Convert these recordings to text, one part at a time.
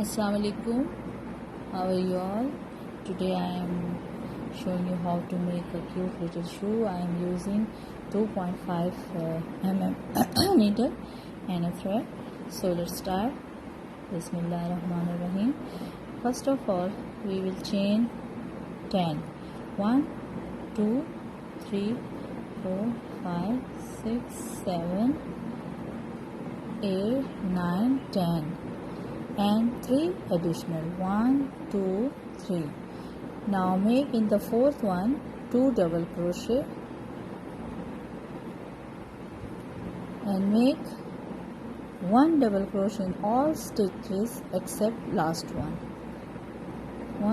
Assalamu alaikum. How are you all? Today I am showing you how to make a cute little shoe. I am using 2.5 mm needle and a thread. So let's start. Bismillahirrahmanirrahim. First of all, we will chain 10. 1, 2, 3, 4, 5, 6, 7, 8, 9, 10. And 3 additional 1 2 3. Now make in the fourth one 2 double crochet and make 1 double crochet in all stitches except last one.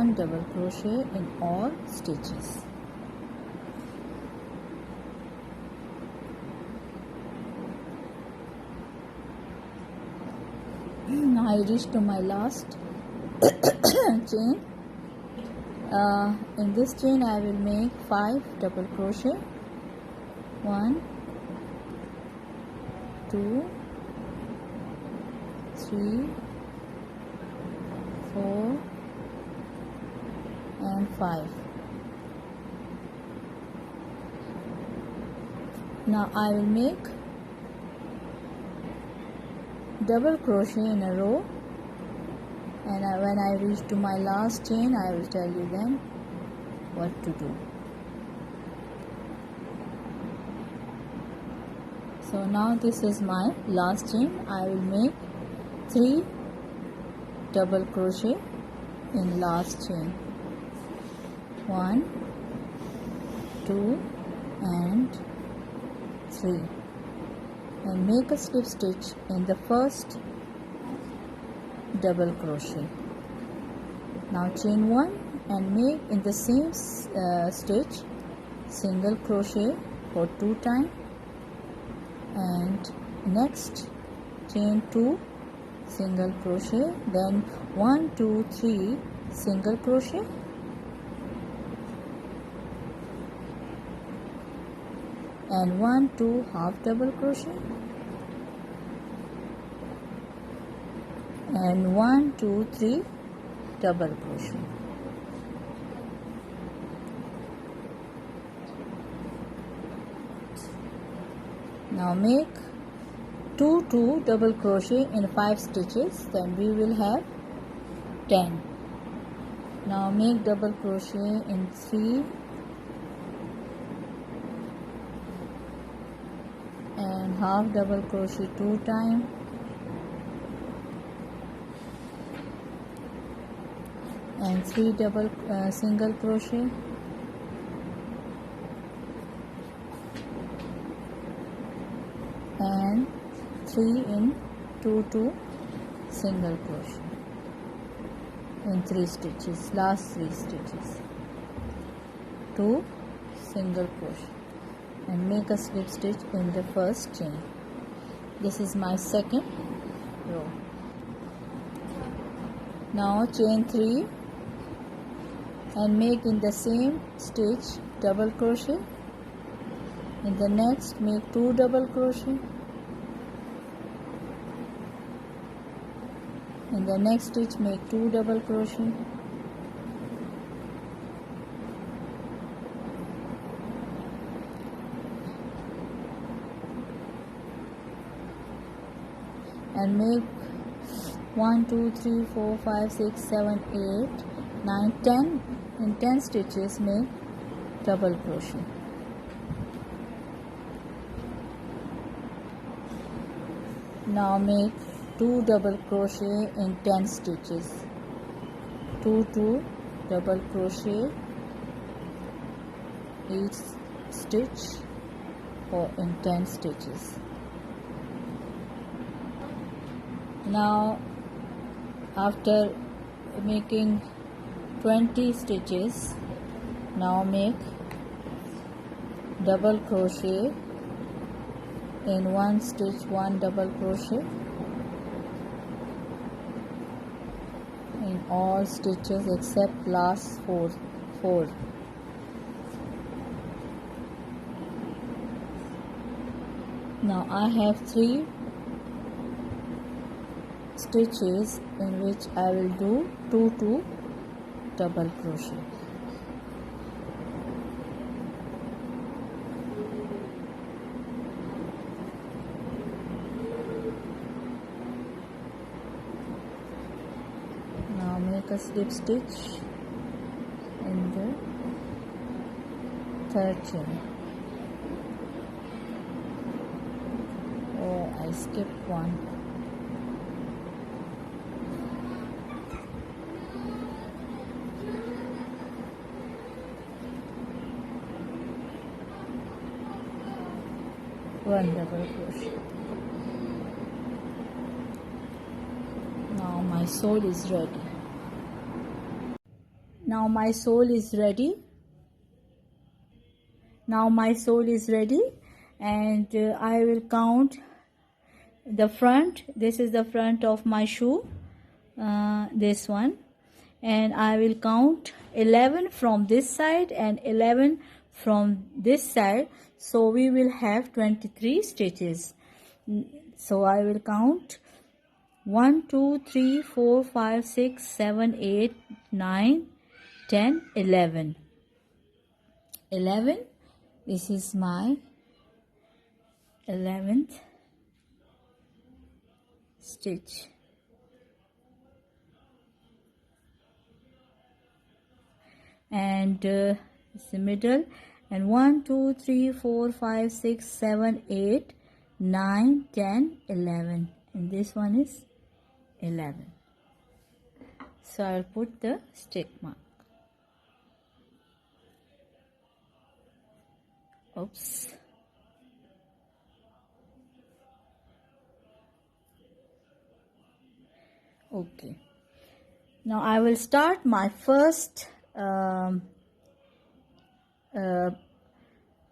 1 double crochet in all stitches. Now I reach to my last chain. In this chain I will make 5 double crochet. 1 2 3 4 and 5. Now I will make double crochet in a row, and when I reach to my last chain I will tell you then what to do. So now this is my last chain. I will make 3 double crochet in last chain. 1 2 and 3, and make a slip stitch in the first double crochet. Now chain 1 and make in the same stitch single crochet for 2 times, and next chain 2 single crochet, then 1 2 3 single crochet, and 1 2 half double crochet, and 1 2 3 double crochet. Now make 2 2 double crochet in 5 stitches, then we will have 10. Now make double crochet in 3 and half double crochet 2 times, and 3 double single crochet, and 3 in 2 2 single crochet in 3 stitches, last 3 stitches, 2 single crochet, and make a slip stitch in the first chain. This is my second row. Now chain 3 and make in the same stitch double crochet. In the next make 2 double crochet. In the next stitch make 2 double crochet. And make 1 2 3 4 5 6 7 8 9 10. In 10 stitches make double crochet. Now make 2 double crochet in 10 stitches. 2 2 double crochet each stitch or in 10 stitches. Now after making 20 stitches, now make double crochet in 1 stitch, 1 double crochet in all stitches except last 4. Now I have 3 stitches in which I will do 2 double crochet. Now make a slip stitch in the third chain. Oh, I skipped one. One double crochet. Now my sole is ready. Now my sole is ready. And I will count the front. This is the front of my shoe, this one, and I will count 11 from this side and 11 from this side, so we will have 23 stitches. So I will count 1 2 3 4 5 6 7 8 9 10 11. This is my 11th stitch. And it's the middle, and 1 2 3 4 5 6 7 8 9 10 11, and this one is 11. So I'll put the stick mark. Oops. Okay. Now I will start my first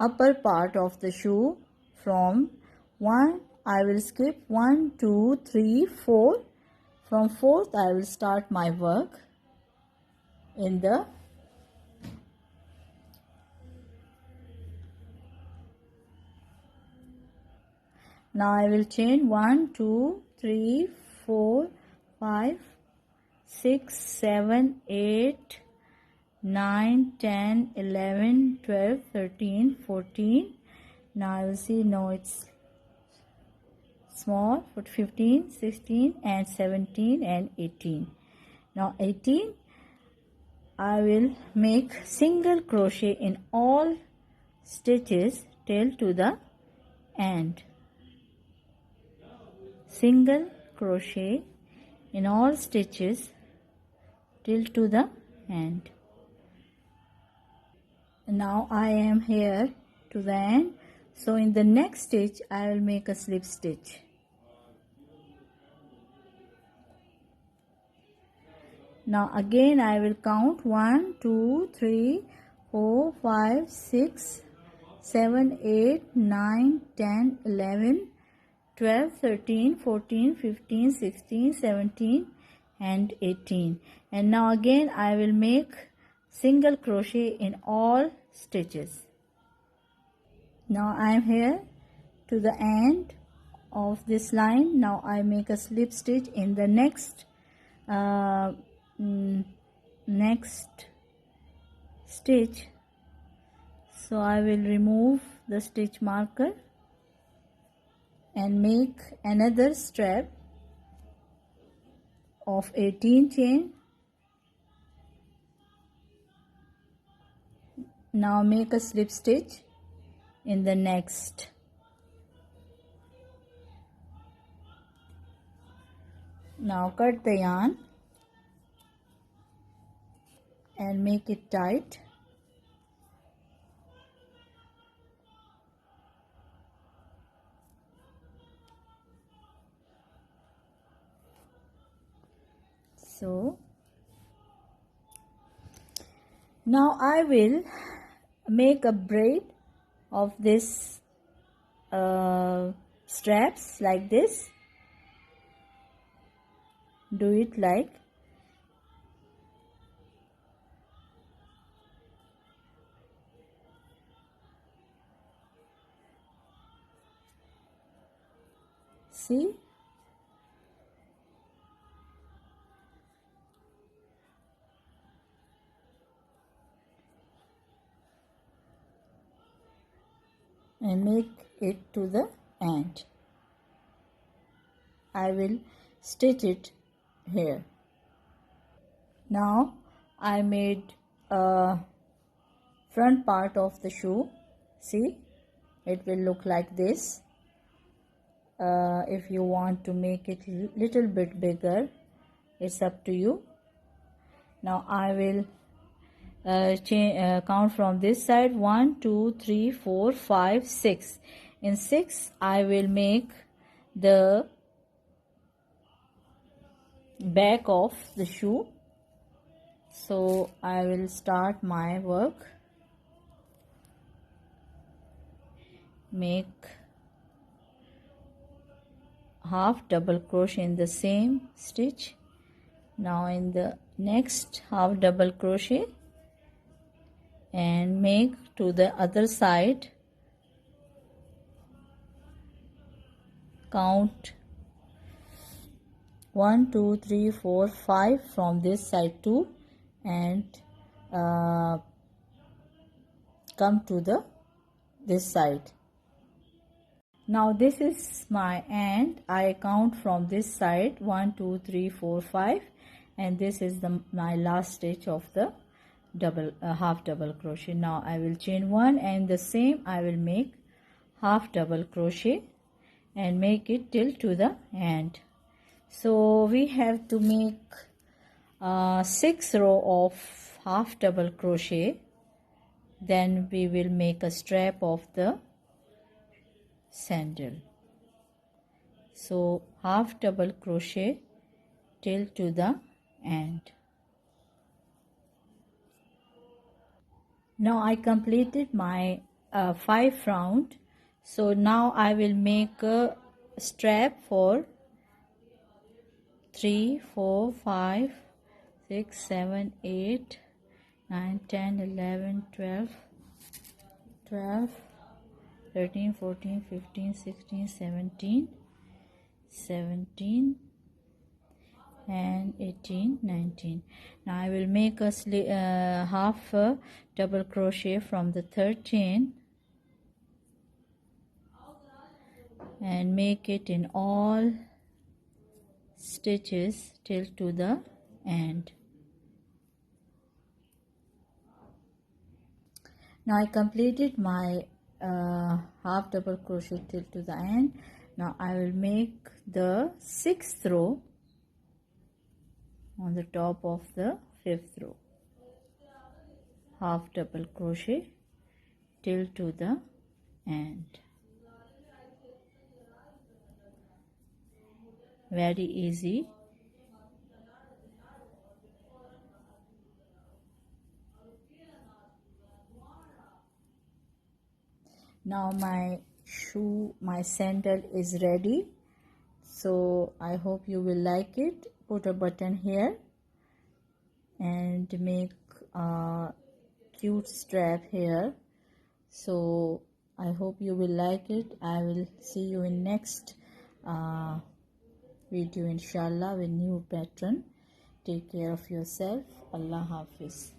upper part of the shoe from 1. I will skip 1 2 3 4. From 4th I will start my work in the now I will chain 1 2 3 4 5 6 7 8 9 10 11 12 13 14. Now I will see, no, it's small, put 15 16 and 17 and 18. Now 18 I will make single crochet in all stitches till to the end. Single crochet in all stitches till to the end. Now I am here to the end, so in the next stitch I will make a slip stitch. Now again I will count 1 2 3 4 5 6 7 8 9 10 11 12 13 14 15 16 17 and 18. And now again I will make single crochet in all stitches. Now I am here to the end of this line. Now I make a slip stitch in the next stitch. So I will remove the stitch marker and make another strap of 18 chain. Now make a slip stitch in the next. Now cut the yarn and make it tight. So now I will make a braid of this straps like this. Do it like see. and make it to the end. I will stitch it here. Now I made a front part of the shoe. See, it will look like this. If you want to make it little bit bigger, it's up to you. Now I will count from this side. 1 2 3 4 5 6. In 6 I will make the back of the shoe. So I will start my work. Make half double crochet in the same stitch. Now in the next half double crochet and make to the other side. Count 1 2 3 4 5 from this side too, and come to the this side. Now this is my end. I count from this side 1 2 3 4 5, and this is my last stitch of the double half double crochet. Now I will chain 1 and the same I will make half double crochet and make it till to the end. So we have to make 6 row of half double crochet. Then we will make a strap of the sandal. So half double crochet till to the end. Now I completed my 5 round. So now I will make a strap for 3 4 5 6 7 8 9 10 11 12 13 14 15 16 17 and 18 19. Now I will make a half double crochet from the third chain and make it in all stitches till to the end. Now I completed my half double crochet till to the end. Now I will make the 6th row on the top of the 5th row, half double crochet till to the end. Very easy. Now my sandal is ready. So I hope you will like it. Put a button here and make a cute strap here. So I hope you will like it. I will see you in next video inshallah with new pattern. Take care of yourself. Allah Hafiz.